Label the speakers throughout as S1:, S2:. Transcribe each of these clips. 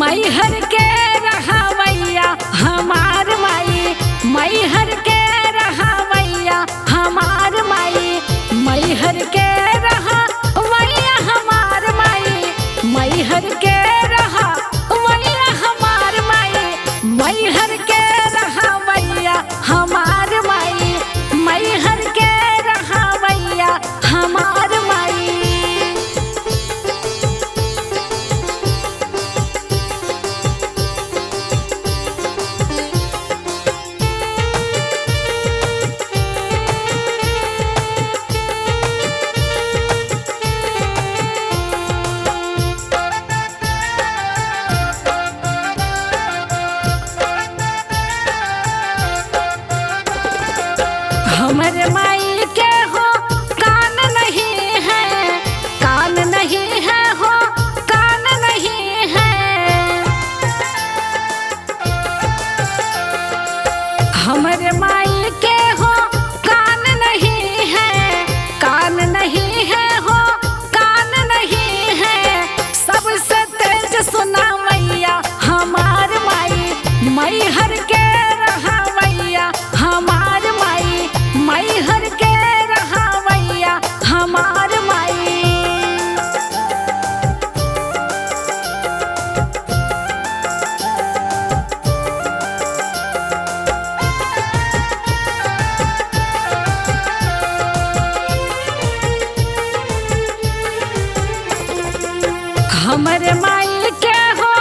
S1: मैहर के रहवैया हमार माई, मैहर के रहवैया हमार माई, मैहर के रहवैया हमार माई, मैहर के रहवैया हमार माई, मैहर के रहवैया हमार माई, मैहर के रहवैया हमार माई। हमर माई के हो कान नहीं है, कान नहीं है हो, कान नहीं है। हमर माई के हो कान नहीं है, कान नहीं है हो, कान नहीं है। सबसे तेज सुनावैया हमार माई, मैहर के रहवैया हमार माई, मैहर के रहवैया हमार माई। हमर माई के हो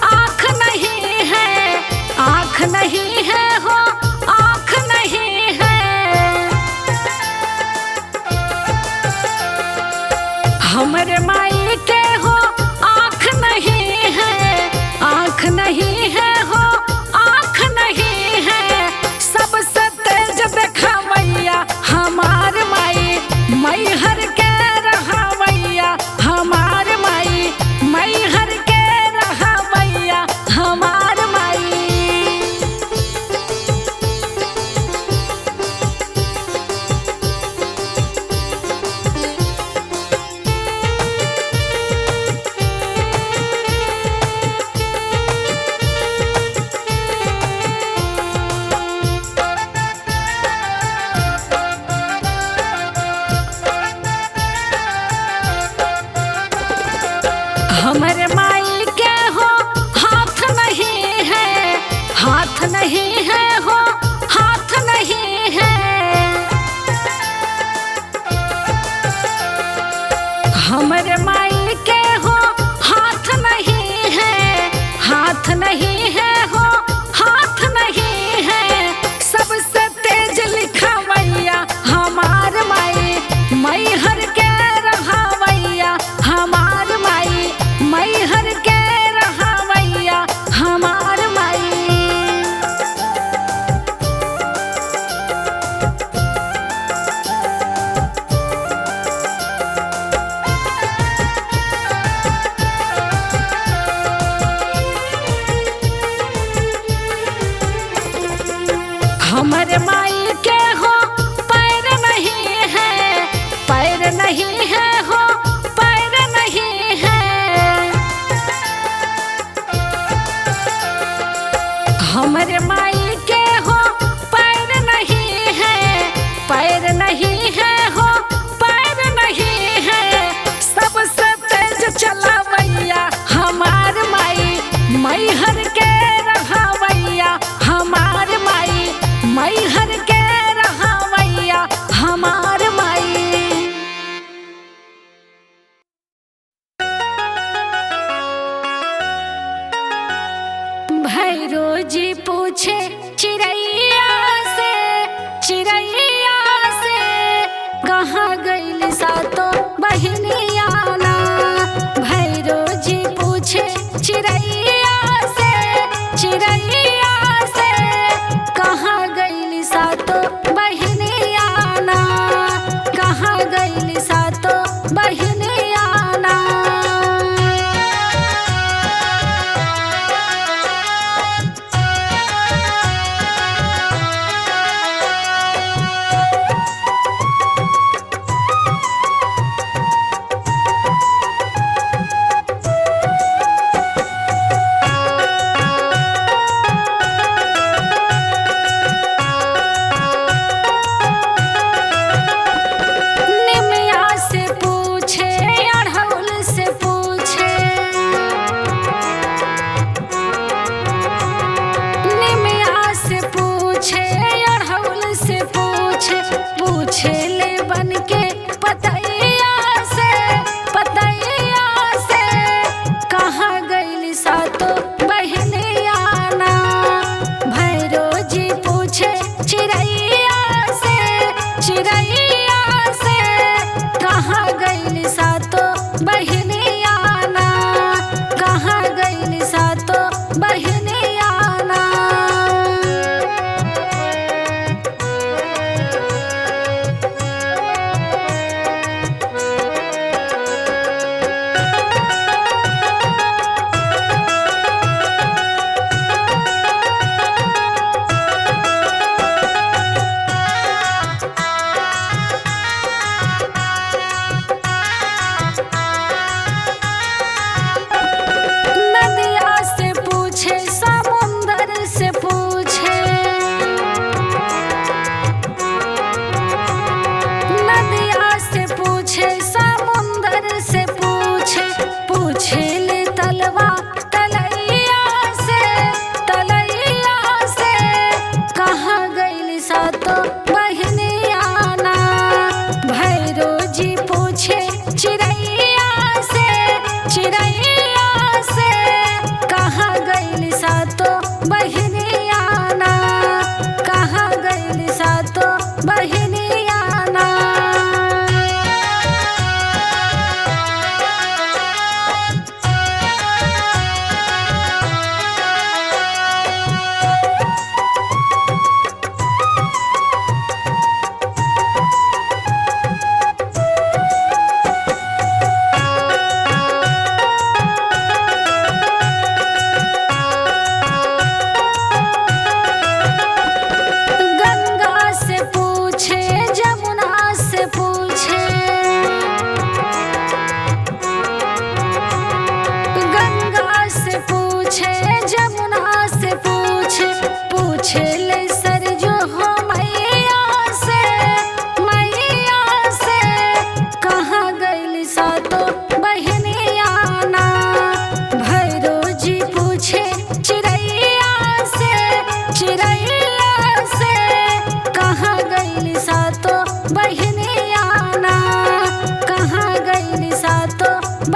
S1: आँख नहीं है, आँख नहीं है हो, आँख नहीं है। हमर माई के हो आँख नहीं है, आँख नहीं है हो, आँख नहीं है। सबसे तेज देखवैया हमार माई, मैहर के रहवैया हमार माई, मैहर के रहवैया हमार माई। हमर माई के हो हाथ नहीं है, हाथ नहीं है हो, हाथ नहीं है। हमर माई के हो हाथ नहीं है, हाथ नहीं है हो, हाथ नहीं है। सबसे तेज लिखवैया हमार माई, मैहर के रहवैया हमार माई, मैहर के रहवैया हमार माई। हमर माई के हो पैर नहीं है, पैर नहीं है हो, पैर नहीं है। हमर माई के हो पैर नहीं है, पैर नहीं है हो, पैर नहीं है। सबसे तेज चलावैया हमार माई, मैहर के रहवैया हमार माई, मैहर के रहवैया हमार माई। भैरो जी पूछे चिड़ैया से, चिड़ैया से कहाँ गइल सातो बहिनिया ना। भैरो जी पूछे चिड़ैया से, चिड़ैया से कहाँ गइल सातो बहिनिया ना, कहाँ गइल सातो बहिनिया ना।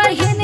S1: बहिन